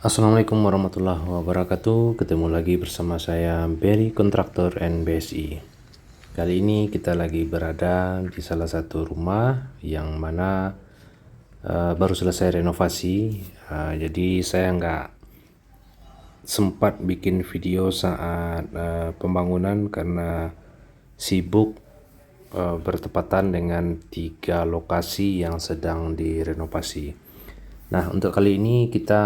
Assalamualaikum warahmatullahi wabarakatuh. Ketemu lagi bersama saya Berry Kontraktor NBSI. Kali ini kita lagi berada di salah satu rumah yang mana baru selesai renovasi. Jadi saya nggak sempat bikin video saat pembangunan karena sibuk bertepatan dengan 3 lokasi yang sedang direnovasi. Nah, untuk kali ini kita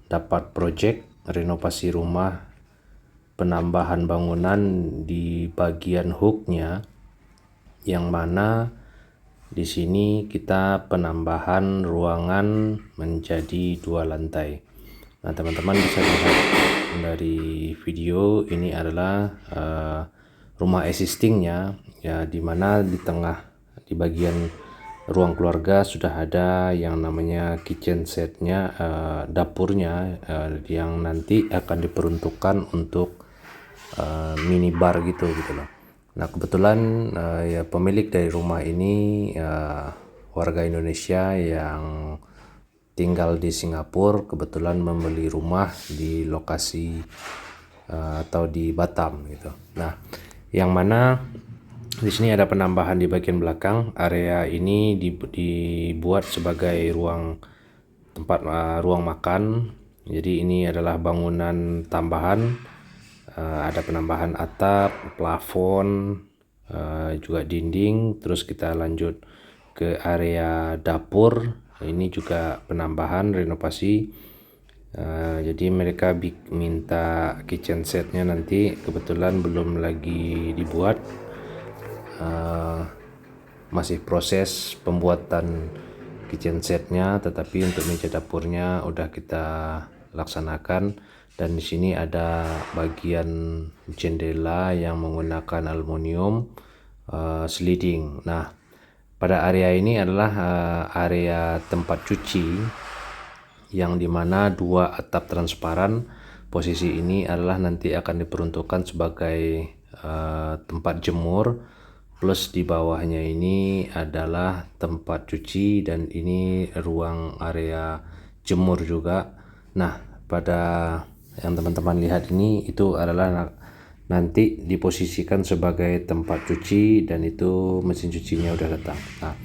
dapat proyek renovasi rumah penambahan bangunan di bagian hooknya, yang mana di sini kita penambahan ruangan menjadi 2 lantai. Nah, teman-teman bisa lihat dari video ini adalah rumah existingnya, ya, di mana di tengah di bagian ruang keluarga sudah ada yang namanya kitchen setnya, dapurnya, yang nanti akan diperuntukkan untuk minibar gitu loh. Nah, kebetulan ya pemilik dari rumah ini warga Indonesia yang tinggal di Singapura, kebetulan membeli rumah di lokasi atau di Batam gitu. Nah, yang mana di sini ada penambahan di bagian belakang. Area ini dibuat sebagai ruang tempat ruang makan. Jadi ini adalah bangunan tambahan. Ada penambahan atap, plafon, juga dinding. Terus kita lanjut ke area dapur. Ini juga penambahan renovasi. Jadi mereka minta kitchen setnya nanti, kebetulan belum lagi dibuat. Masih proses pembuatan kitchen setnya, tetapi untuk meja dapurnya udah kita laksanakan. Dan di sini ada bagian jendela yang menggunakan aluminium sliding. Nah, pada area ini adalah area tempat cuci, yang dimana 2 atap transparan. Posisi ini adalah nanti akan diperuntukkan sebagai tempat jemur, plus di bawahnya ini adalah tempat cuci, dan ini ruang area jemur juga. Nah, pada yang teman-teman lihat ini itu adalah nanti diposisikan sebagai tempat cuci, dan itu mesin cucinya udah datang. Nah,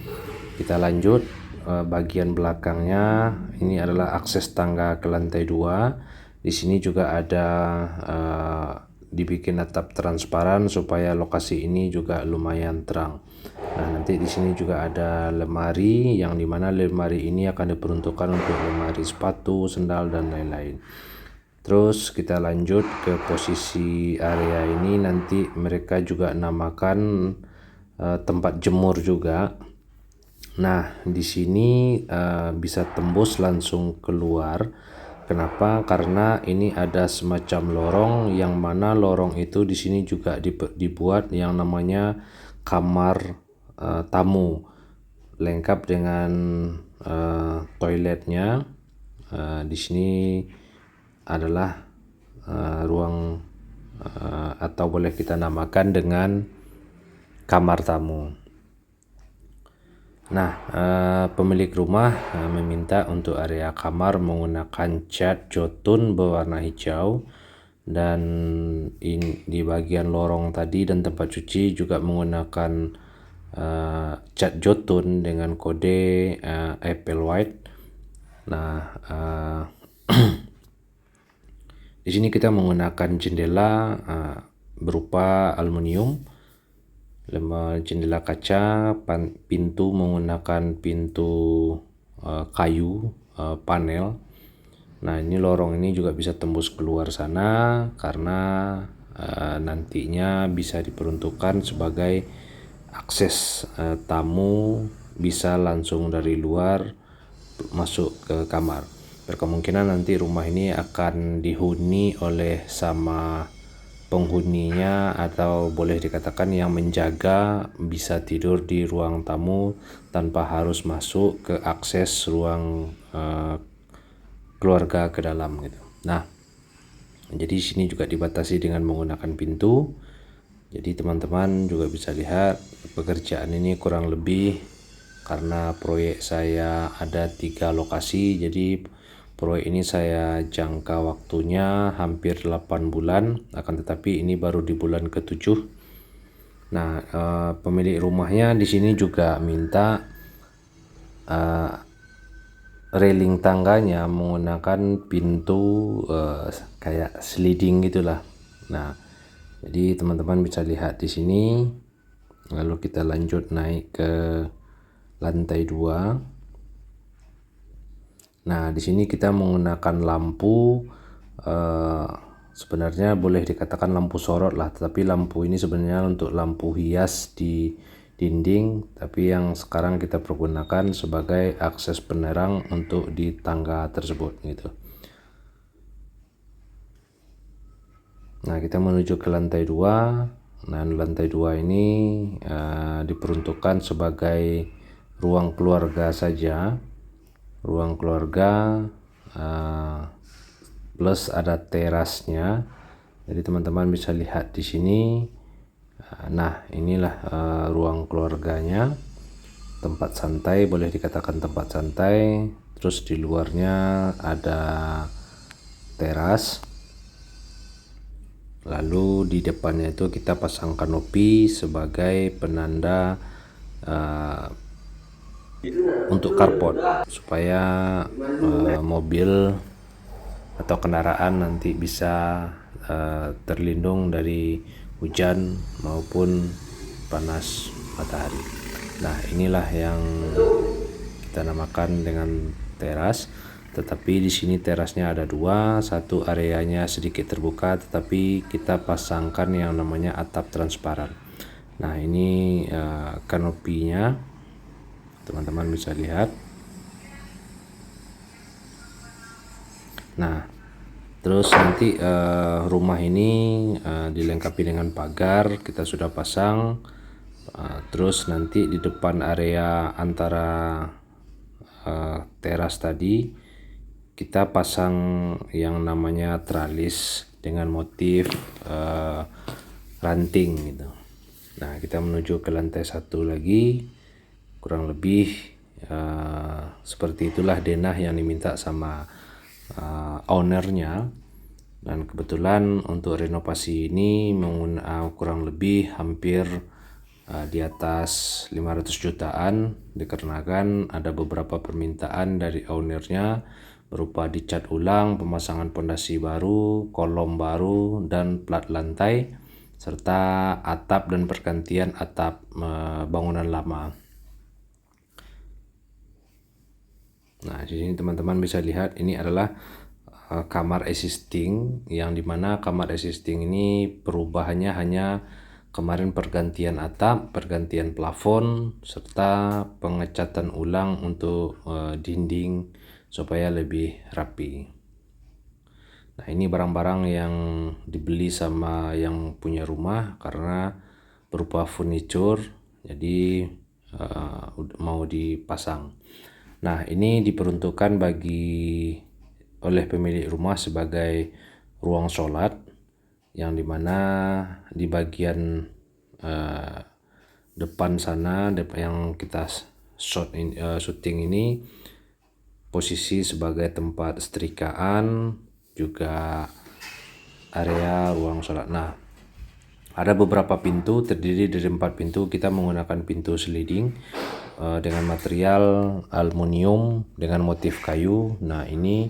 kita lanjut. Bagian belakangnya ini adalah akses tangga ke lantai 2. Di sini juga ada dibikin atap transparan supaya lokasi ini juga lumayan terang. Nah, nanti di sini juga ada lemari, yang dimana lemari ini akan diperuntukkan untuk lemari sepatu, sendal, dan lain-lain. Terus kita lanjut ke posisi area ini, nanti mereka juga namakan tempat jemur juga. Nah, di sini bisa tembus langsung keluar. Kenapa? Karena ini ada semacam lorong, yang mana lorong itu di sini juga dibuat yang namanya kamar tamu, lengkap dengan toiletnya. Di sini adalah ruang atau boleh kita namakan dengan kamar tamu. Nah, pemilik rumah meminta untuk area kamar menggunakan cat jotun berwarna hijau, dan di bagian lorong tadi dan tempat cuci juga menggunakan cat jotun dengan kode apple white. Nah, di sini kita menggunakan jendela berupa aluminium, jendela kaca, pintu menggunakan pintu kayu panel. Nah, ini lorong ini juga bisa tembus keluar sana, karena nantinya bisa diperuntukkan sebagai akses tamu, bisa langsung dari luar masuk ke kamar. Berkemungkinan nanti rumah ini akan dihuni oleh sama penghuninya, atau boleh dikatakan yang menjaga bisa tidur di ruang tamu tanpa harus masuk ke akses ruang keluarga ke dalam gitu. Nah, jadi sini juga dibatasi dengan menggunakan pintu. Jadi teman-teman juga bisa lihat pekerjaan ini kurang lebih, karena proyek saya ada 3 lokasi, jadi proyek ini saya jangka waktunya hampir 8 bulan, akan tetapi ini baru di bulan ke-7. Nah, pemilik rumahnya di sini juga minta railing tangganya menggunakan pintu kayak sliding gitulah. Nah, jadi teman-teman bisa lihat di sini. Lalu kita lanjut naik ke lantai 2. Nah, di sini kita menggunakan lampu, sebenarnya boleh dikatakan lampu sorot lah, tetapi lampu ini sebenarnya untuk lampu hias di dinding, tapi yang sekarang kita pergunakan sebagai akses penerang untuk di tangga tersebut gitu. Nah, kita menuju ke lantai 2. Nah, lantai 2 ini diperuntukkan sebagai ruang keluarga saja. Ruang keluarga plus ada terasnya. Jadi teman-teman bisa lihat di sini. Nah, inilah ruang keluarganya. Tempat santai, boleh dikatakan tempat santai. Terus di luarnya ada teras. Lalu di depannya itu kita pasang kanopi sebagai penanda untuk carport, supaya mobil atau kendaraan nanti bisa terlindung dari hujan maupun panas matahari. Nah, inilah yang kita namakan dengan teras. Tetapi di sini terasnya ada 2, satu areanya sedikit terbuka, tetapi kita pasangkan yang namanya atap transparan. Nah, ini kanopinya, teman-teman bisa lihat. Nah, terus nanti rumah ini dilengkapi dengan pagar, kita sudah pasang. Terus nanti di depan area antara teras tadi kita pasang yang namanya tralis dengan motif ranting gitu. Nah, kita menuju ke lantai 1 lagi. Kurang lebih seperti itulah denah yang diminta sama ownernya. Dan kebetulan untuk renovasi ini kurang lebih hampir di atas 500 jutaan, dikarenakan ada beberapa permintaan dari ownernya berupa dicat ulang, pemasangan pondasi baru, kolom baru, dan plat lantai, serta atap dan pergantian atap bangunan lama. Nah, di sini teman-teman bisa lihat ini adalah kamar existing, yang dimana kamar existing ini perubahannya hanya kemarin pergantian atap, pergantian plafon, serta pengecatan ulang untuk dinding supaya lebih rapi. Nah, ini barang-barang yang dibeli sama yang punya rumah karena berupa furniture, jadi mau dipasang. Nah, ini diperuntukkan oleh pemilik rumah sebagai ruang sholat, yang dimana di bagian depan sana yang kita syuting ini posisi sebagai tempat setrikaan, juga area ruang sholat. Nah, ada beberapa pintu, terdiri dari 4 pintu. Kita menggunakan pintu sliding dengan material aluminium dengan motif kayu. Nah, ini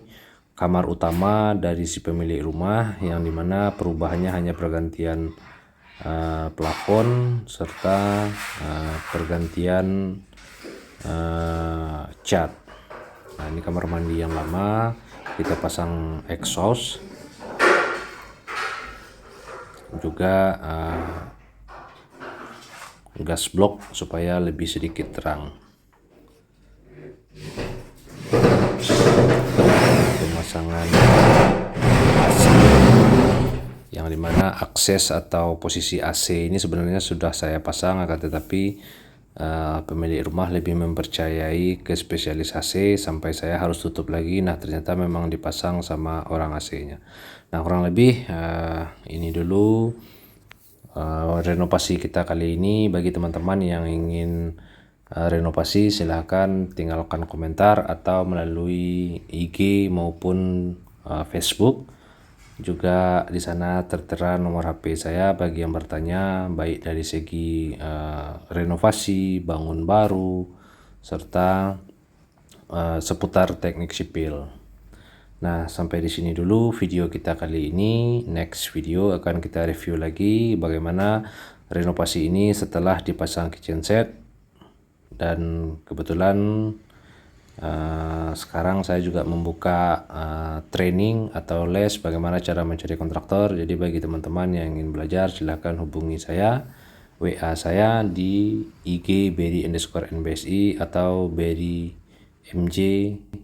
kamar utama dari si pemilik rumah, yang dimana perubahannya hanya pergantian plafon serta pergantian cat. Nah, ini kamar mandi yang lama, kita pasang exhaust, juga gas blok supaya lebih sedikit terang. Pemasangan AC, yang dimana akses atau posisi AC ini sebenarnya sudah saya pasang, akan tetapi pemilik rumah lebih mempercayai ke spesialis AC sampai saya harus tutup lagi. Nah, ternyata memang dipasang sama orang AC-nya. Nah, kurang lebih ini dulu renovasi kita kali ini. Bagi teman-teman yang ingin renovasi, silahkan tinggalkan komentar atau melalui IG maupun Facebook. Juga di sana tertera nomor HP saya bagi yang bertanya, baik dari segi renovasi, bangun baru, serta seputar teknik sipil. Nah, sampai di sini dulu video kita kali ini. Next video akan kita review lagi bagaimana renovasi ini setelah dipasang kitchen set. Dan kebetulan sekarang saya juga membuka training atau les bagaimana cara mencari kontraktor. Jadi bagi teman-teman yang ingin belajar, silahkan hubungi saya, WA saya di IG Berry_NBSI atau Berry MJ